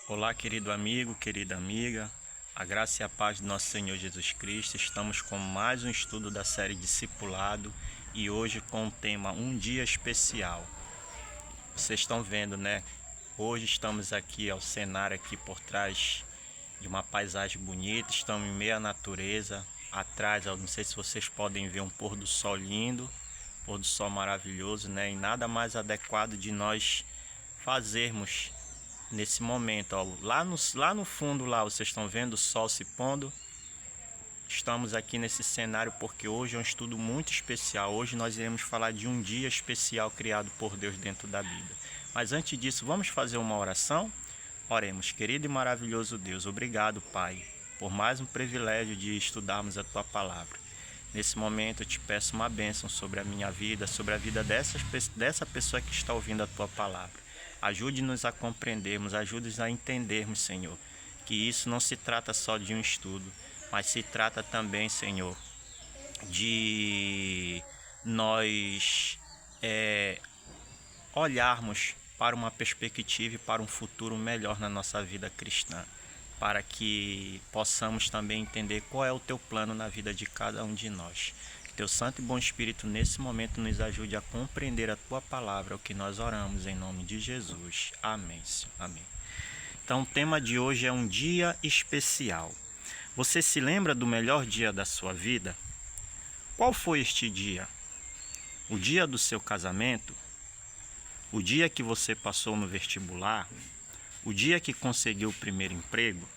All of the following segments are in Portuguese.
Olá, querido amigo, querida amiga, a graça e a paz do nosso Senhor Jesus Cristo. Estamos com mais um estudo da série Discipulado e hoje com o tema Um Dia Especial. Vocês estão vendo, né? Hoje estamos aqui ao cenário aqui por trás de uma paisagem bonita, estamos em meio à natureza. Atrás, eu não sei se vocês podem ver um pôr do sol lindo, pôr do sol maravilhoso, né? E nada mais adequado de nós fazermos nesse momento, ó, lá no fundo, lá vocês estão vendo o sol se pondo. Estamos aqui nesse cenário porque hoje é um estudo muito especial. Hoje nós iremos falar de um dia especial criado por Deus dentro da Bíblia. Mas antes disso, vamos fazer uma oração? Oremos. Querido e maravilhoso Deus, obrigado, Pai, por mais um privilégio de estudarmos a Tua Palavra. Nesse momento eu te peço uma bênção sobre a minha vida, sobre a vida dessa pessoa que está ouvindo a Tua Palavra. Ajude-nos a compreendermos, ajude-nos a entendermos, Senhor, que isso não se trata só de um estudo, mas se trata também, Senhor, de nós olharmos para uma perspectiva e para um futuro melhor na nossa vida cristã, para que possamos também entender qual é o Teu plano na vida de cada um de nós. Teu Santo e Bom Espírito nesse momento nos ajude a compreender a Tua Palavra, o que nós oramos em nome de Jesus. Amém, Senhor. Amém. Então o tema de hoje é um dia especial. Você se lembra do melhor dia da sua vida? Qual foi este dia? O dia do seu casamento? O dia que você passou no vestibular? O dia que conseguiu o primeiro emprego?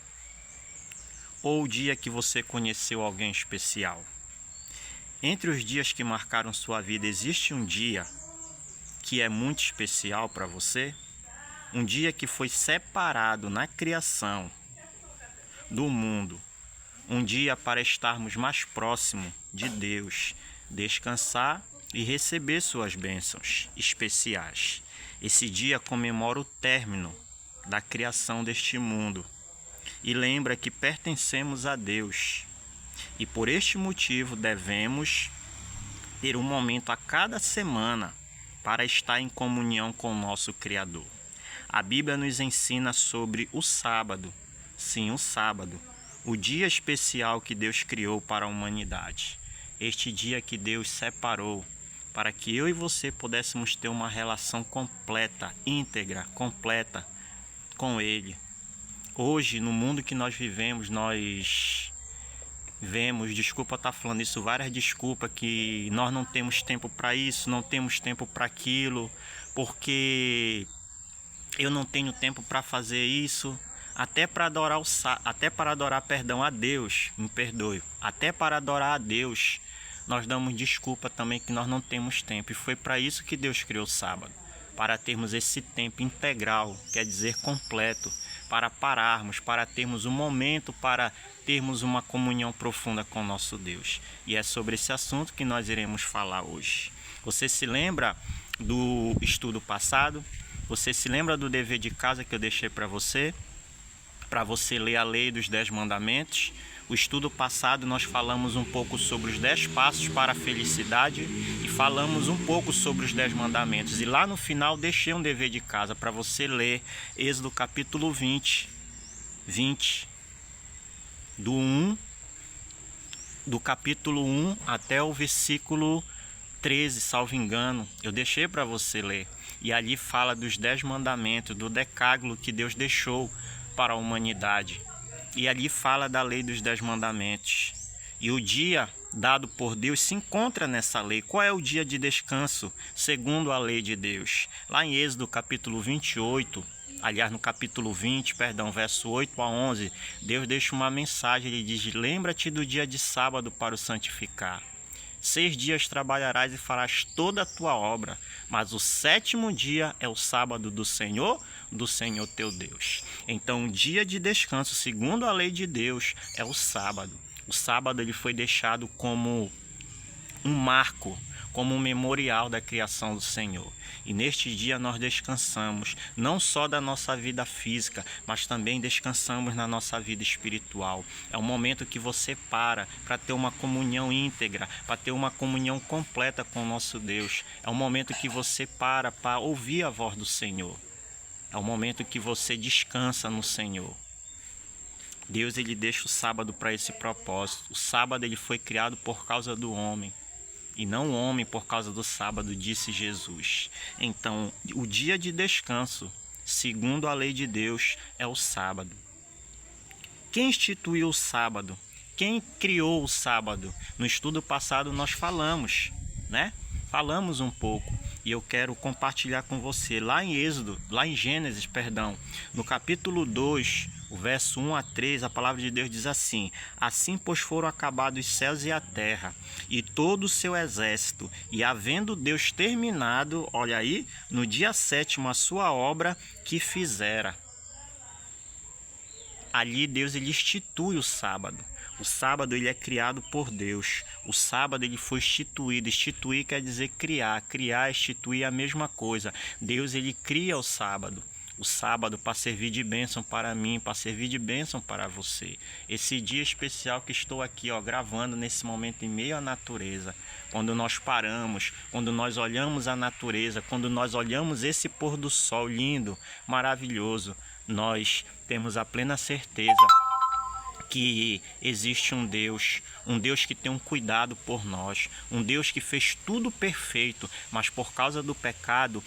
Ou o dia que você conheceu alguém especial? Entre os dias que marcaram sua vida, existe um dia que é muito especial para você? Um dia que foi separado na criação do mundo. Um dia para estarmos mais próximos de Deus, descansar e receber suas bênçãos especiais. Esse dia comemora o término da criação deste mundo e lembra que pertencemos a Deus. E por este motivo devemos ter um momento a cada semana para estar em comunhão com o nosso Criador. A Bíblia nos ensina sobre o sábado, sim, o sábado, o dia especial que Deus criou para a humanidade. Este dia que Deus separou para que eu e você pudéssemos ter uma relação completa, íntegra, completa com Ele. Hoje, no mundo que nós vivemos, nós vemos, desculpa estar falando isso, várias desculpas, que nós não temos tempo para isso, não temos tempo para aquilo, porque eu não tenho tempo para fazer isso, até para adorar, perdão, a Deus, me perdoe, até para adorar a Deus, nós damos desculpa também que nós não temos tempo, e foi para isso que Deus criou o sábado, para termos esse tempo integral, quer dizer completo, para pararmos, para termos um momento, para termos uma comunhão profunda com o nosso Deus. E é sobre esse assunto que nós iremos falar hoje. Você se lembra do estudo passado? Você se lembra do dever de casa que eu deixei para você ler a lei dos 10 mandamentos? O estudo passado nós falamos um pouco sobre os 10 passos para a felicidade e falamos um pouco sobre os 10 mandamentos. E lá no final deixei um dever de casa para você ler Êxodo capítulo 20, do capítulo 1 até o versículo 13, salvo engano. Eu deixei para você ler. E ali fala dos 10 mandamentos, do decálogo que Deus deixou para a humanidade. E ali fala da lei dos 10 mandamentos. E o dia dado por Deus se encontra nessa lei. Qual é o dia de descanso segundo a lei de Deus? Lá em Êxodo capítulo 28, aliás no capítulo 20, verso 8 a 11, Deus deixa uma mensagem, ele diz: lembra-te do dia de sábado para o santificar. 6 dias trabalharás e farás toda a tua obra, mas o 7º dia é o sábado do Senhor teu Deus. Então, o dia de descanso, segundo a lei de Deus, é o sábado. O sábado ele foi deixado como um marco, como um memorial da criação do Senhor. E neste dia nós descansamos, não só da nossa vida física, mas também descansamos na nossa vida espiritual. É um momento que você para ter uma comunhão íntegra, para ter uma comunhão completa com o nosso Deus. É um momento que você para ouvir a voz do Senhor. É o momento que você descansa no Senhor. Deus ele deixa o sábado para esse propósito. O sábado ele foi criado por causa do homem. E não o homem por causa do sábado, disse Jesus. Então, o dia de descanso, segundo a lei de Deus, é o sábado. Quem instituiu o sábado? Quem criou o sábado? No estudo passado nós falamos, né? Falamos um pouco. E eu quero compartilhar com você lá em Gênesis, no capítulo 2, o verso 1 a 3, a palavra de Deus diz assim: assim, pois, foram acabados os céus e a terra, e todo o seu exército, e havendo Deus terminado, olha aí, no dia 7º a sua obra que fizera. Ali Deus ele institui o sábado. O sábado ele é criado por Deus. O sábado ele foi instituído. Instituir quer dizer criar. Criar, instituir é a mesma coisa. Deus ele cria o sábado. O sábado para servir de bênção para mim, para servir de bênção para você. Esse dia especial que estou aqui, gravando nesse momento em meio à natureza. Quando nós paramos, quando nós olhamos a natureza, quando nós olhamos esse pôr do sol lindo, maravilhoso, nós temos a plena certeza que existe um Deus que tem um cuidado por nós, um Deus que fez tudo perfeito, mas por causa do pecado,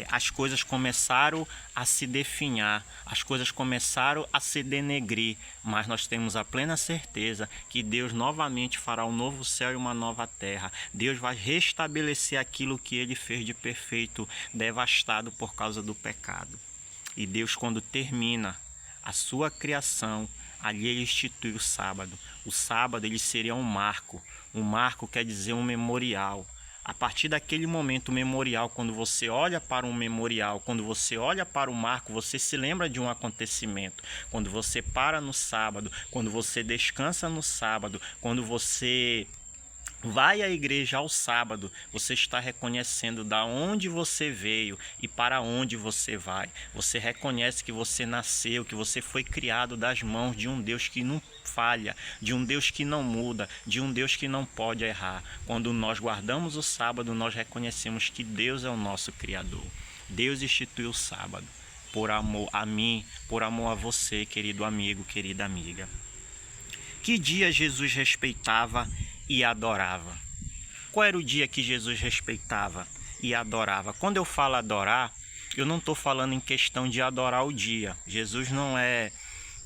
as coisas começaram a se definhar, as coisas começaram a se denegrir, mas nós temos a plena certeza que Deus novamente fará um novo céu e uma nova terra. Deus vai restabelecer aquilo que ele fez de perfeito, devastado por causa do pecado. E Deus, quando termina a sua criação, ali ele institui o sábado. O sábado ele seria um marco. Um marco quer dizer um memorial. A partir daquele momento, o memorial, quando você olha para um memorial, quando você olha para o marco, você se lembra de um acontecimento. Quando você para no sábado, quando você descansa no sábado, quando você vai à igreja ao sábado, você está reconhecendo da onde você veio e para onde você vai. Você reconhece que você nasceu, que você foi criado das mãos de um Deus que não falha, de um Deus que não muda, de um Deus que não pode errar. Quando nós guardamos o sábado, nós reconhecemos que Deus é o nosso Criador. Deus instituiu o sábado por amor a mim, por amor a você, querido amigo, querida amiga. Que dia Jesus respeitava e adorava? Qual era o dia que Jesus respeitava e adorava? Quando eu falo adorar, eu não estou falando em questão de adorar o dia. Jesus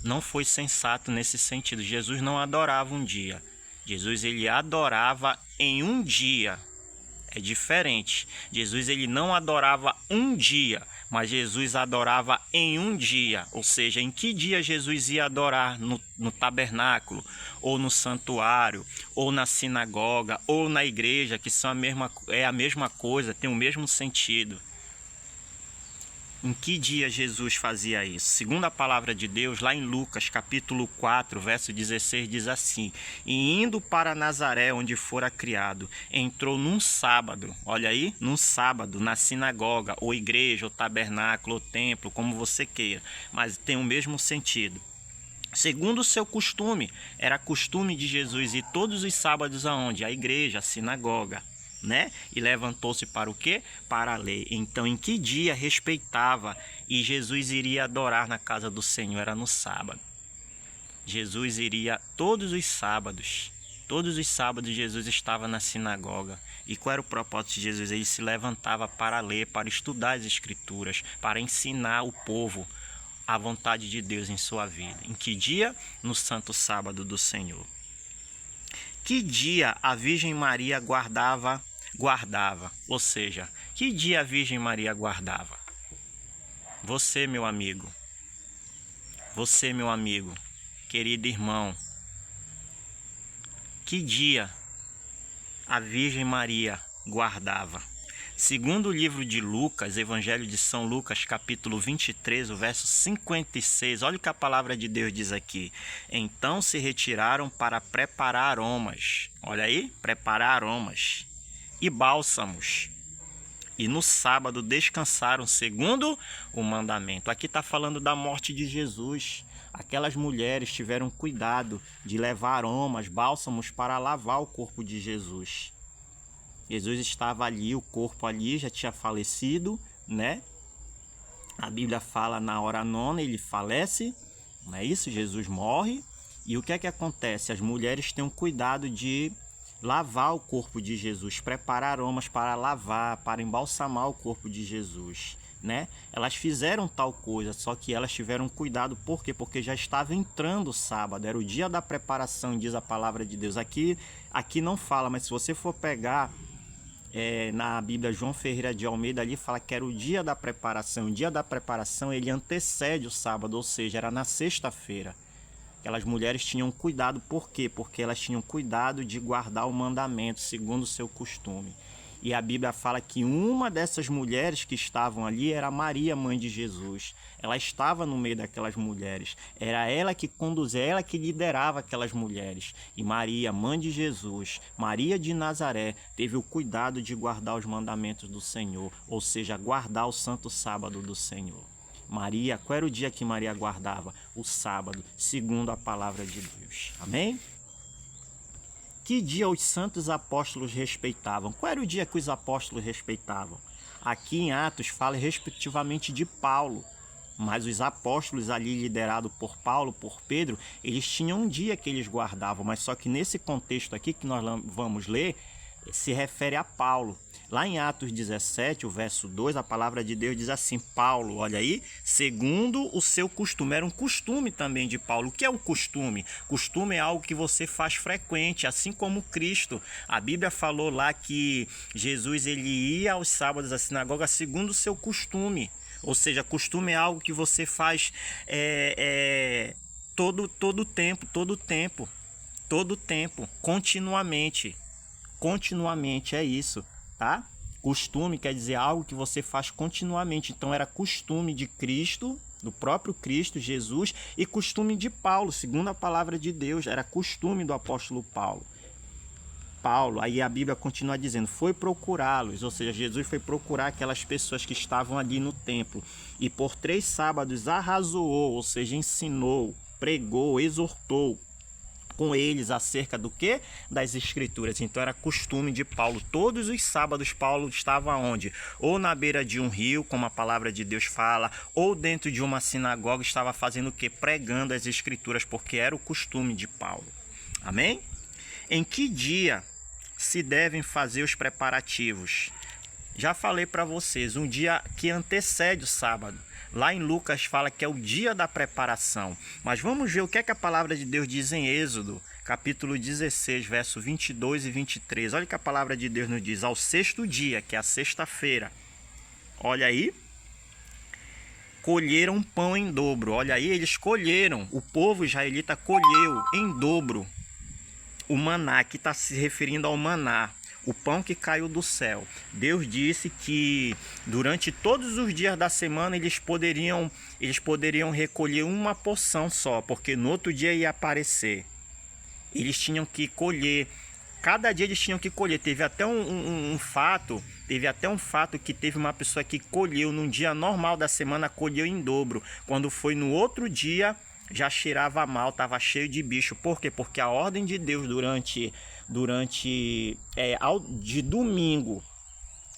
não foi sensato nesse sentido. Jesus não adorava um dia. Jesus ele adorava em um dia. É diferente. Jesus ele não adorava um dia, mas Jesus adorava em um dia. Ou seja, em que dia Jesus ia adorar? No tabernáculo, ou no santuário, ou na sinagoga, ou na igreja, que é a mesma coisa, tem o mesmo sentido. Em que dia Jesus fazia isso? Segundo a palavra de Deus, lá em Lucas, capítulo 4, verso 16, diz assim: e indo para Nazaré, onde fora criado, entrou num sábado, olha aí, num sábado, na sinagoga, ou igreja, ou tabernáculo, ou templo, como você queira, mas tem o mesmo sentido. Segundo o seu costume, era costume de Jesus ir todos os sábados aonde? A igreja, a sinagoga, né? E levantou-se para o quê? Para a lei. Então, em que dia respeitava e Jesus iria adorar na casa do Senhor? Era no sábado. Jesus iria todos os sábados. Todos os sábados Jesus estava na sinagoga. E qual era o propósito de Jesus? Ele se levantava para ler, para estudar as escrituras, para ensinar o povo a vontade de Deus em sua vida. Em que dia? No santo sábado do Senhor. Que dia a Virgem Maria guardava, ou seja, que dia a Virgem Maria guardava? Você, meu amigo, querido irmão, que dia a Virgem Maria guardava? Segundo o livro de Lucas, Evangelho de São Lucas, capítulo 23, o verso 56, olha o que a palavra de Deus diz aqui. Então se retiraram para preparar aromas, olha aí, preparar aromas e bálsamos. E no sábado descansaram segundo o mandamento. Aqui está falando da morte de Jesus. Aquelas mulheres tiveram cuidado de levar aromas, bálsamos para lavar o corpo de Jesus. Jesus estava ali, o corpo ali já tinha falecido, né? A Bíblia fala na hora nona, ele falece, não é isso? Jesus morre. E o que é que acontece? As mulheres têm um cuidado de lavar o corpo de Jesus, preparar aromas para lavar, para embalsamar o corpo de Jesus, né? Elas fizeram tal coisa, só que elas tiveram cuidado. Por quê? Porque já estava entrando o sábado, era o dia da preparação, diz a palavra de Deus. Aqui não fala, mas se você for pegar na Bíblia, João Ferreira de Almeida ali fala que era o dia da preparação. O dia da preparação ele antecede o sábado, ou seja, era na sexta-feira. Aquelas mulheres tinham cuidado, por quê? Porque elas tinham cuidado de guardar o mandamento segundo o seu costume. E a Bíblia fala que uma dessas mulheres que estavam ali era Maria, mãe de Jesus. Ela estava no meio daquelas mulheres. Era ela que conduzia, ela que liderava aquelas mulheres. E Maria, mãe de Jesus, Maria de Nazaré, teve o cuidado de guardar os mandamentos do Senhor, ou seja, guardar o santo sábado do Senhor. Maria, qual era o dia que Maria guardava? O sábado, segundo a palavra de Deus. Amém? Que dia os santos apóstolos respeitavam? Qual era o dia que os apóstolos respeitavam? Aqui em Atos fala respectivamente de Paulo, mas os apóstolos ali liderados por Paulo, por Pedro, eles tinham um dia que eles guardavam, mas só que nesse contexto aqui que nós vamos ler, se refere a Paulo. Lá em Atos 17, o verso 2, a palavra de Deus diz assim: Paulo, olha aí, segundo o seu costume. Era um costume também de Paulo. O que é o costume? Costume é algo que você faz frequente, assim como Cristo. A Bíblia falou lá que Jesus ele ia aos sábados à sinagoga segundo o seu costume. Ou seja, costume é algo que você faz todo tempo, continuamente. Continuamente, é isso, tá? Costume quer dizer algo que você faz continuamente. Então era costume de Cristo, do próprio Cristo, Jesus, e costume de Paulo, segundo a palavra de Deus, era costume do apóstolo Paulo. Aí a Bíblia continua dizendo, foi procurá-los, ou seja, Jesus foi procurar aquelas pessoas que estavam ali no templo, e por 3 sábados arrazoou, ou seja, ensinou, pregou, exortou com eles acerca do que? Das escrituras. Então era costume de Paulo. Todos os sábados Paulo estava onde? Ou na beira de um rio, como a palavra de Deus fala, ou dentro de uma sinagoga, estava fazendo o que? Pregando as escrituras, porque era o costume de Paulo. Amém? Em que dia se devem fazer os preparativos? Já falei para vocês, um dia que antecede o sábado. Lá em Lucas fala que é o dia da preparação. Mas vamos ver o que é que a palavra de Deus diz em Êxodo, capítulo 16, verso 22 e 23. Olha o que a palavra de Deus nos diz. Ao 6º dia, que é a sexta-feira. Olha aí. Colheram pão em dobro. Olha aí, eles colheram. O povo israelita colheu em dobro o maná, que está se referindo ao maná. O pão que caiu do céu. Deus disse que durante todos os dias da semana eles poderiam recolher uma porção só, porque no outro dia ia aparecer. Eles tinham que colher, cada dia eles tinham que colher. Teve até um fato que teve uma pessoa que colheu num dia normal da semana, colheu em dobro. Quando foi no outro dia, já cheirava mal, estava cheio de bicho. Por quê? Porque a ordem de Deus de domingo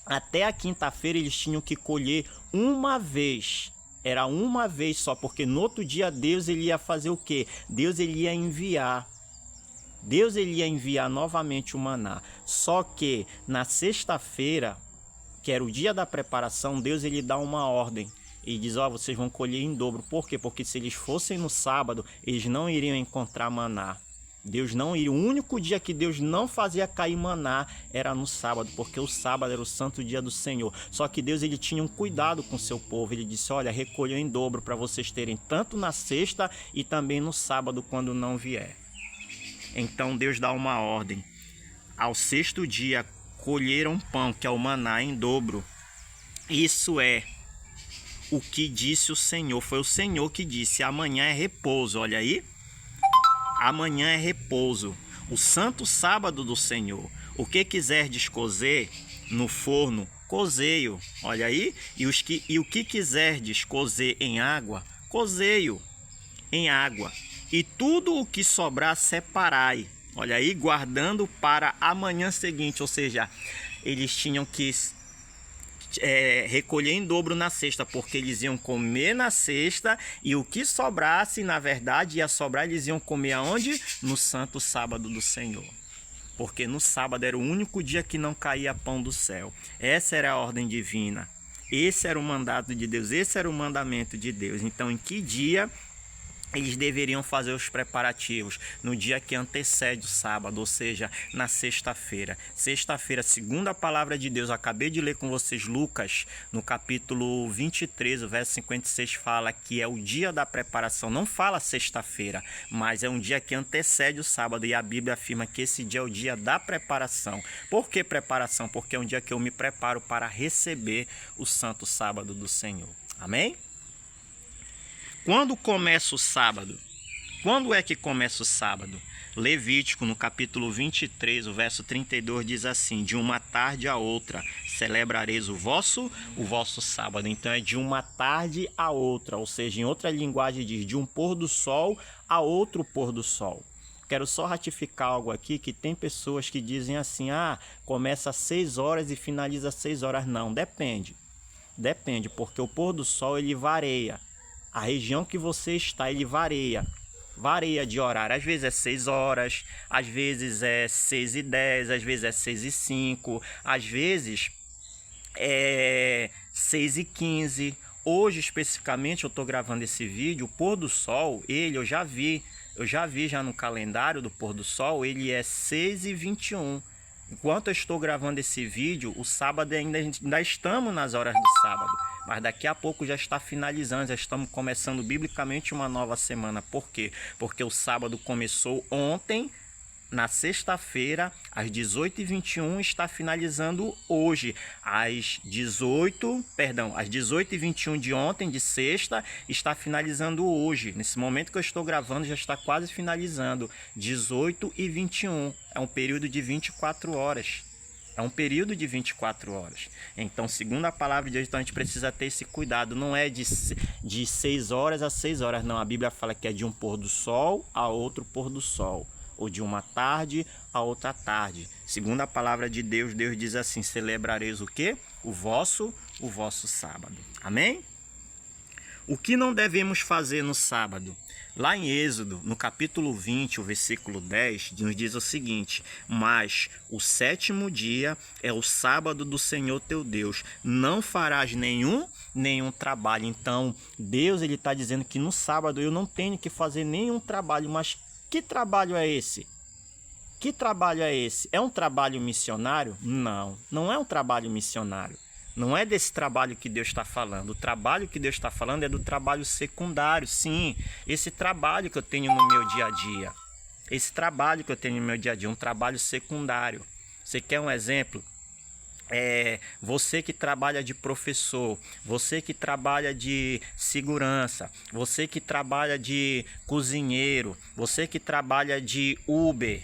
até a quinta-feira eles tinham que colher uma vez. Era uma vez só, porque no outro dia Deus ele ia fazer o quê? Deus ele ia enviar novamente o maná. Só que na sexta-feira, que era o dia da preparação, Deus ele dá uma ordem. E diz, vocês vão colher em dobro. Por quê? Porque se eles fossem no sábado, eles não iriam encontrar maná. Deus não iria. O único dia que Deus não fazia cair maná era no sábado, porque o sábado era o santo dia do Senhor. Só que Deus ele tinha um cuidado com o seu povo. Ele disse, olha, recolheu em dobro para vocês terem tanto na sexta e também no sábado quando não vier. Então Deus dá uma ordem. Ao 6º dia colheram pão, que é o maná, em dobro. Isso é o que disse o Senhor. Foi o Senhor que disse, amanhã é repouso. Olha aí. Amanhã é repouso, o santo sábado do Senhor. O que quiserdes cozer no forno, cozei-o. Olha aí. E o que quiserdes cozer em água, cozei-o em água. E tudo o que sobrar, separai. Olha aí, guardando para a manhã seguinte. Ou seja, eles tinham que recolher em dobro na sexta, porque eles iam comer na sexta e o que sobrasse, na verdade, ia sobrar, eles iam comer aonde? No santo sábado do Senhor. Porque no sábado era o único dia que não caía pão do céu. Essa era a ordem divina. Esse era o mandato de Deus, esse era o mandamento de Deus. Então, em que dia eles deveriam fazer os preparativos? No dia que antecede o sábado, ou seja, na sexta-feira. Sexta-feira, segundo a palavra de Deus, eu acabei de ler com vocês Lucas, no capítulo 23, o verso 56, fala que é o dia da preparação. Não fala sexta-feira, mas é um dia que antecede o sábado, e a Bíblia afirma que esse dia é o dia da preparação. Por que preparação? Porque é um dia que eu me preparo para receber o santo sábado do Senhor. Amém? Quando começa o sábado? Quando é que começa o sábado? Levítico, no capítulo 23, o verso 32, diz assim: de uma tarde a outra celebrareis o vosso sábado. Então é de uma tarde a outra, ou seja, em outra linguagem diz de um pôr do sol a outro pôr do sol. Quero só ratificar algo aqui, que tem pessoas que dizem assim: começa às 6 horas e finaliza às 6 horas. Não, depende. Depende, porque o pôr do sol ele varia. A região que você está, ele varia de horário. Às vezes é 6 horas, às vezes é 6h10, às vezes é 6h05, às vezes é 6h15. Hoje, especificamente, eu estou gravando esse vídeo, o pôr do sol, eu já vi no calendário do pôr do sol, ele é 6h21. Enquanto eu estou gravando esse vídeo, o sábado ainda estamos nas horas do sábado. Mas daqui a pouco já está finalizando, já estamos começando biblicamente uma nova semana. Por quê? Porque o sábado começou ontem, na sexta-feira, às 18h21, está finalizando hoje. Às 18h21 de ontem, de sexta, está finalizando hoje. Nesse momento que eu estou gravando, já está quase finalizando. 18h21. É um período de 24 horas. É um período de 24 horas. Então, segundo a palavra de Deus, então a gente precisa ter esse cuidado. Não é de 6 horas a 6 horas, não. A Bíblia fala que é de um pôr do sol a outro pôr do sol. Ou de uma tarde a outra tarde. Segundo a palavra de Deus, Deus diz assim: celebrareis o quê? O vosso sábado. Amém? O que não devemos fazer no sábado? Lá em Êxodo, no capítulo 20, o versículo 10, nos diz o seguinte: mas o 7º dia é o sábado do Senhor teu Deus, não farás nenhum trabalho. Então, Deus está dizendo que no sábado eu não tenho que fazer nenhum trabalho. Mas que trabalho é esse? Que trabalho é esse? É um trabalho missionário? Não, não é um trabalho missionário. Não é desse trabalho que Deus está falando. O trabalho que Deus está falando é do trabalho secundário. Sim, esse trabalho que eu tenho no meu dia a dia. Esse trabalho que eu tenho no meu dia a dia, um trabalho secundário. Você quer um exemplo? Você que trabalha de professor, você que trabalha de segurança, você que trabalha de cozinheiro, você que trabalha de Uber.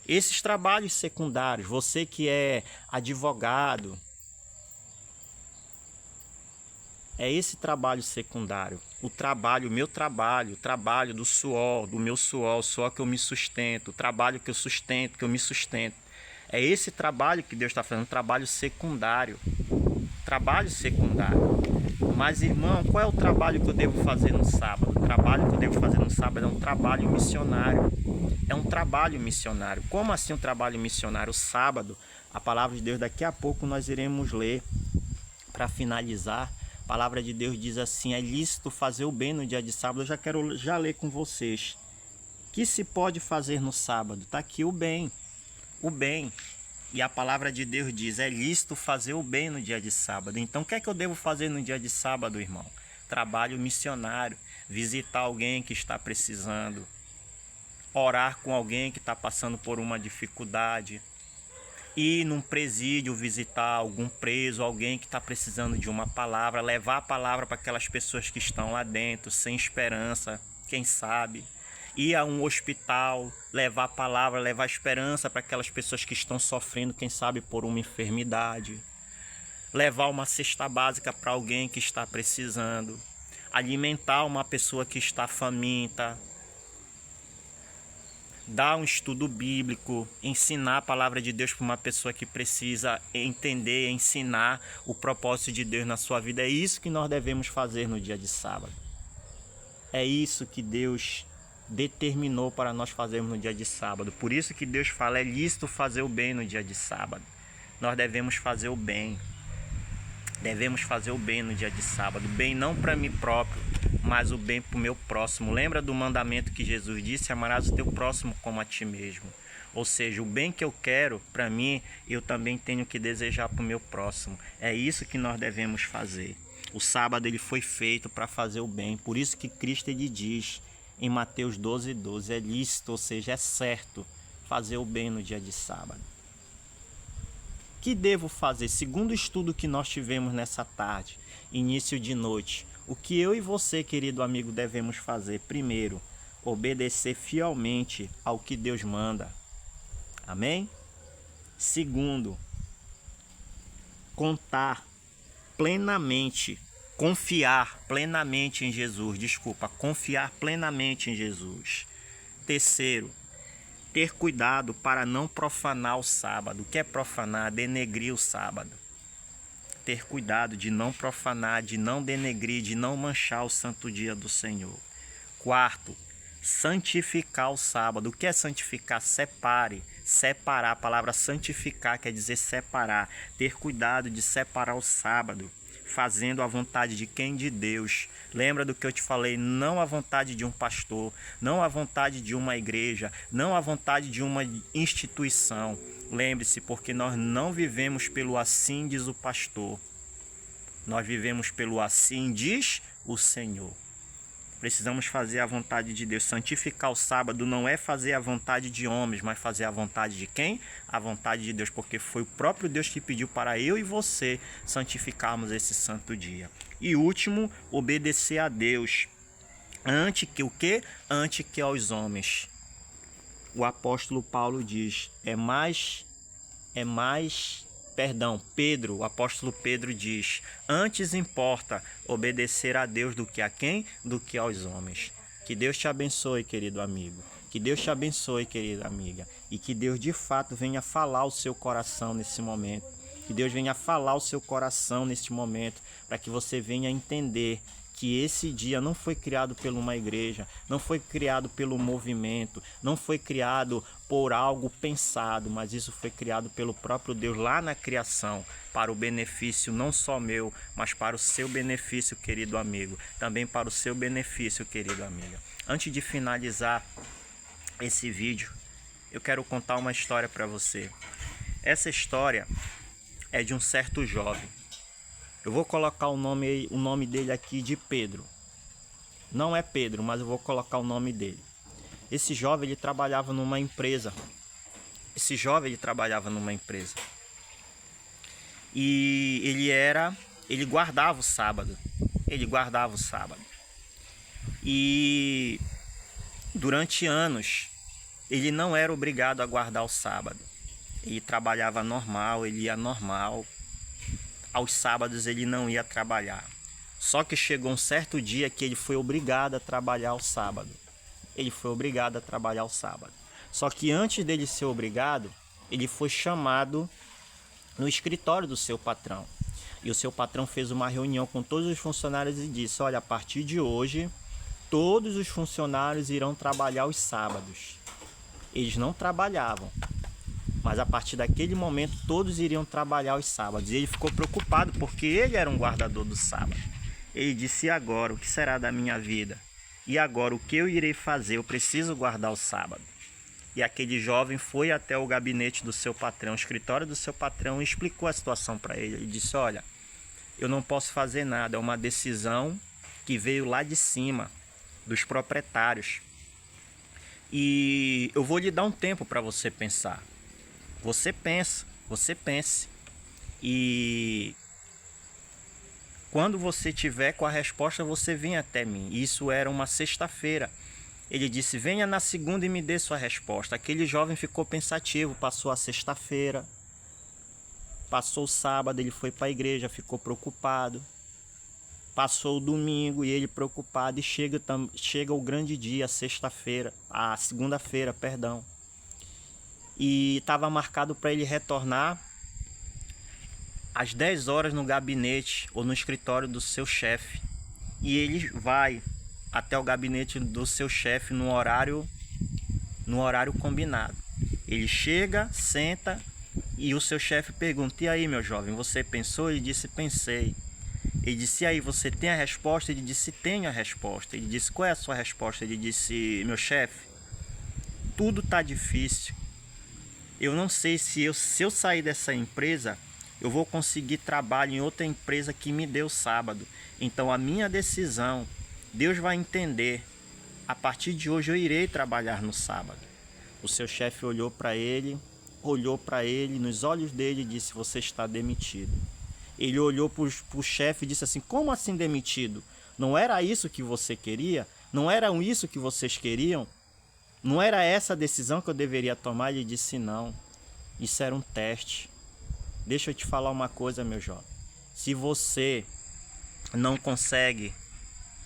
Esses trabalhos secundários, você que é advogado. É esse trabalho secundário, o meu trabalho, o trabalho do meu suor, o suor que eu me sustento, o trabalho que eu sustento, que eu me sustento. É esse trabalho que Deus está fazendo, um trabalho secundário. Trabalho secundário. Mas, irmão, qual é o trabalho que eu devo fazer no sábado? O trabalho que eu devo fazer no sábado é um trabalho missionário. É um trabalho missionário. Como assim um trabalho missionário? O sábado, a palavra de Deus, daqui a pouco nós iremos ler para finalizar. A palavra de Deus diz assim: é lícito fazer o bem no dia de sábado. Eu já quero ler com vocês. O que se pode fazer no sábado? Está aqui o bem. O bem. E a palavra de Deus diz: é lícito fazer o bem no dia de sábado. Então, o que é que eu devo fazer no dia de sábado, irmão? Trabalho missionário. Visitar alguém que está precisando. Orar com alguém que está passando por uma dificuldade. Ir num presídio visitar algum preso, alguém que está precisando de uma palavra, levar a palavra para aquelas pessoas que estão lá dentro, sem esperança, quem sabe. Ir a um hospital, levar a palavra, levar esperança para aquelas pessoas que estão sofrendo, quem sabe, por uma enfermidade. Levar uma cesta básica para alguém que está precisando. Alimentar uma pessoa que está faminta. dar um estudo bíblico, ensinar a palavra de Deus para uma pessoa que precisa entender, ensinar o propósito de Deus na sua vida. É isso que nós devemos fazer no dia de sábado. É isso que Deus determinou para nós fazermos no dia de sábado. Por isso que Deus fala, é lícito fazer o bem no dia de sábado. Nós devemos fazer o bem. Devemos fazer o bem no dia de sábado. Bem não para mim próprio, mas o bem para o meu próximo. Lembra do mandamento que Jesus disse? Amarás o teu próximo como a ti mesmo. Ou seja, o bem que eu quero para mim, eu também tenho que desejar para o meu próximo. É isso que nós devemos fazer. O sábado ele foi feito para fazer o bem. Por isso que Cristo ele diz em Mateus 12:12, é lícito, ou seja, é certo fazer o bem no dia de sábado. O que devo fazer? Segundo o estudo que nós tivemos nessa tarde, início de noite, o que eu e você, querido amigo, devemos fazer? Primeiro, obedecer fielmente ao que Deus manda. Amém? Segundo, confiar plenamente em Jesus. Terceiro, ter cuidado para não profanar o sábado. O que é profanar? Denegrir o sábado. Ter cuidado de não profanar, de não denegrir, de não manchar o santo dia do Senhor. Quarto, santificar o sábado. O que é santificar? Separar. A palavra santificar quer dizer separar. Ter cuidado de separar o sábado, fazendo a vontade de quem? De Deus. Lembra do que eu te falei? Não a vontade de um pastor, não a vontade de uma igreja, não a vontade de uma instituição. Lembre-se, porque nós não vivemos pelo assim diz o pastor. Nós vivemos pelo assim diz o Senhor. Precisamos fazer a vontade de Deus. Santificar o sábado não é fazer a vontade de homens, mas fazer a vontade de quem? A vontade de Deus, porque foi o próprio Deus que pediu para eu e você santificarmos esse santo dia. E último, obedecer a Deus. Antes que o quê? Antes que aos homens. O apóstolo Paulo diz, o apóstolo Pedro diz, antes importa obedecer a Deus do que a quem? Do que aos homens. Que Deus te abençoe, querido amigo. Que Deus te abençoe, querida amiga. E que Deus de fato venha falar o seu coração nesse momento. Que Deus venha falar o seu coração neste momento, para que você venha entender que esse dia não foi criado por uma igreja, não foi criado pelo movimento, não foi criado por algo pensado, mas isso foi criado pelo próprio Deus lá na criação, para o benefício não só meu, mas para o seu benefício, querido amigo, também para o seu benefício, querida amiga. Antes de finalizar esse vídeo, eu quero contar uma história para você. Essa história é de um certo jovem. Eu vou colocar o nome dele aqui de Pedro. Não é Pedro, mas eu vou colocar o nome dele. Esse jovem, ele trabalhava numa empresa. E ele guardava o sábado. E durante anos, ele não era obrigado a guardar o sábado. Ele trabalhava normal, ele ia normal. Aos sábados ele não ia trabalhar. Só que chegou um certo dia que ele foi obrigado a trabalhar o sábado. Só que antes dele ser obrigado, ele foi chamado no escritório do seu patrão. E o seu patrão fez uma reunião com todos os funcionários e disse, olha, a partir de hoje, todos os funcionários irão trabalhar os sábados. Eles não trabalhavam, mas a partir daquele momento todos iriam trabalhar os sábados. E ele ficou preocupado porque ele era um guardador do sábado. Ele disse, e agora? O que será da minha vida? E agora? O que eu irei fazer? Eu preciso guardar o sábado. E aquele jovem foi até o gabinete do seu patrão, o escritório do seu patrão, e explicou a situação para ele. Ele disse, olha, eu não posso fazer nada. É uma decisão que veio lá de cima, dos proprietários. E eu vou lhe dar um tempo para você pensar. Você pense. E quando você tiver com a resposta, você vem até mim. Isso era uma sexta-feira. Ele disse, venha na segunda e me dê sua resposta. Aquele jovem ficou pensativo, passou a sexta-feira, passou o sábado, ele foi para a igreja, ficou preocupado. Passou o domingo e ele preocupado, e chega o grande dia, a segunda-feira, perdão. E estava marcado para ele retornar às 10 horas no gabinete ou no escritório do seu chefe. E ele vai até o gabinete do seu chefe no horário combinado. Ele chega, senta e o seu chefe pergunta: e aí, meu jovem, você pensou? Ele disse: pensei. Ele disse: e aí, você tem a resposta? Ele disse: tenho a resposta. Ele disse: qual é a sua resposta? Ele disse: meu chefe, tudo está difícil. Eu não sei se eu sair dessa empresa, eu vou conseguir trabalho em outra empresa que me deu sábado. Então a minha decisão, Deus vai entender. A partir de hoje eu irei trabalhar no sábado. O seu chefe olhou para ele nos olhos dele e disse: você está demitido. Ele olhou para o chefe e disse assim: como assim demitido? Não era isso que você queria? Não era isso que vocês queriam? Não era essa a decisão que eu deveria tomar? Ele disse: não, isso era um teste. Deixa eu te falar uma coisa, meu jovem. Se você não consegue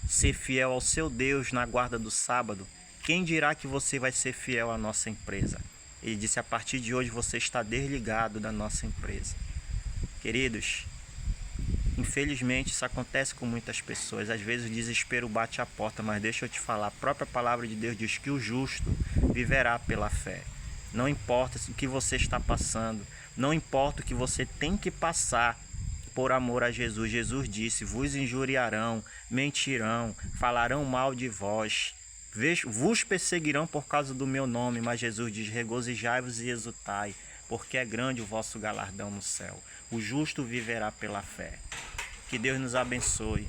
ser fiel ao seu Deus na guarda do sábado, quem dirá que você vai ser fiel à nossa empresa? Ele disse: a partir de hoje você está desligado da nossa empresa. Queridos, infelizmente isso acontece com muitas pessoas. Às vezes o desespero bate à porta, mas deixa eu te falar, a própria palavra de Deus diz que o justo viverá pela fé. Não importa o que você está passando, não importa o que você tem que passar por amor a Jesus. Jesus disse: vos injuriarão, mentirão, falarão mal de vós, vos perseguirão por causa do meu nome, mas Jesus diz: regozijai-vos e exultai, porque é grande o vosso galardão no céu. O justo viverá pela fé. Que Deus nos abençoe,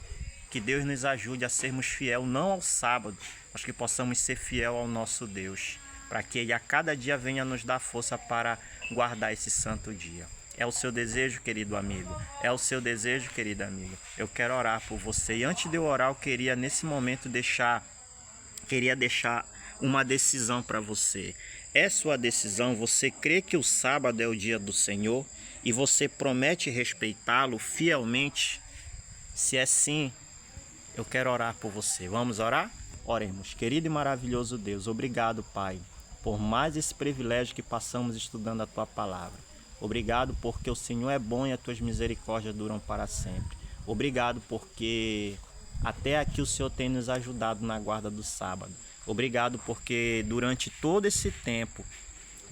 que Deus nos ajude a sermos fiel não ao sábado, mas que possamos ser fiel ao nosso Deus, para que Ele a cada dia venha nos dar força para guardar esse santo dia. É o seu desejo, querido amigo? É o seu desejo, querida amiga? Eu quero orar por você. E antes de eu orar, eu queria nesse momento deixar uma decisão para você. É sua decisão? Você crê que o sábado é o dia do Senhor e você promete respeitá-lo fielmente? Se é sim, eu quero orar por você. Vamos orar? Oremos. Querido e maravilhoso Deus, obrigado, Pai, por mais esse privilégio que passamos estudando a Tua Palavra. Obrigado porque o Senhor é bom e as Tuas misericórdias duram para sempre. Obrigado porque até aqui o Senhor tem nos ajudado na guarda do sábado. Obrigado porque durante todo esse tempo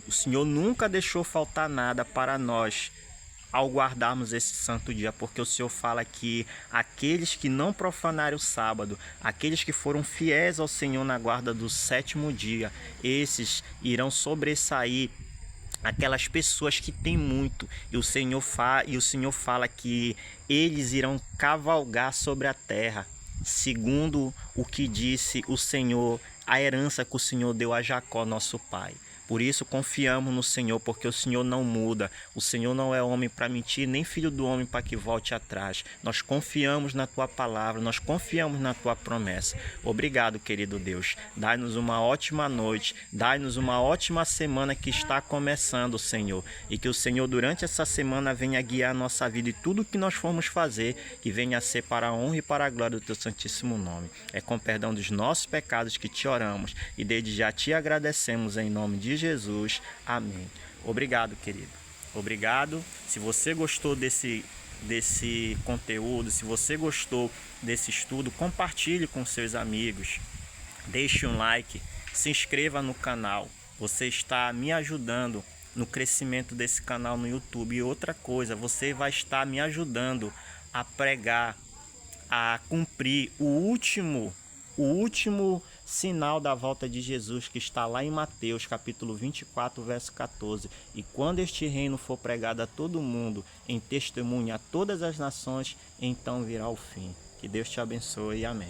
o Senhor nunca deixou faltar nada para nós ao guardarmos esse santo dia, porque o Senhor fala que aqueles que não profanarem o sábado, aqueles que foram fiéis ao Senhor na guarda do sétimo dia, esses irão sobressair aquelas pessoas que têm muito, e o Senhor fala que eles irão cavalgar sobre a terra, segundo o que disse o Senhor, a herança que o Senhor deu a Jacó, nosso pai. Por isso confiamos no Senhor, porque o Senhor não muda. O Senhor não é homem para mentir, nem filho do homem para que volte atrás. Nós confiamos na Tua palavra, nós confiamos na Tua promessa. Obrigado, querido Deus. Dai-nos uma ótima noite, dai-nos uma ótima semana que está começando, Senhor. E que o Senhor, durante essa semana, venha guiar a nossa vida e tudo que nós formos fazer, que venha a ser para a honra e para a glória do Teu santíssimo nome. É com perdão dos nossos pecados que Te oramos e desde já Te agradecemos em nome de Jesus. Amém. Obrigado, querido. Obrigado. Se você gostou desse conteúdo, se você gostou desse estudo, compartilhe com seus amigos. Deixe um like, se inscreva no canal. Você está me ajudando no crescimento desse canal no YouTube. E outra coisa, você vai estar me ajudando a pregar, a cumprir o último sinal da volta de Jesus, que está lá em Mateus capítulo 24, verso 14. E quando este reino for pregado a todo mundo, em testemunho a todas as nações, então virá o fim. Que Deus te abençoe. Amém.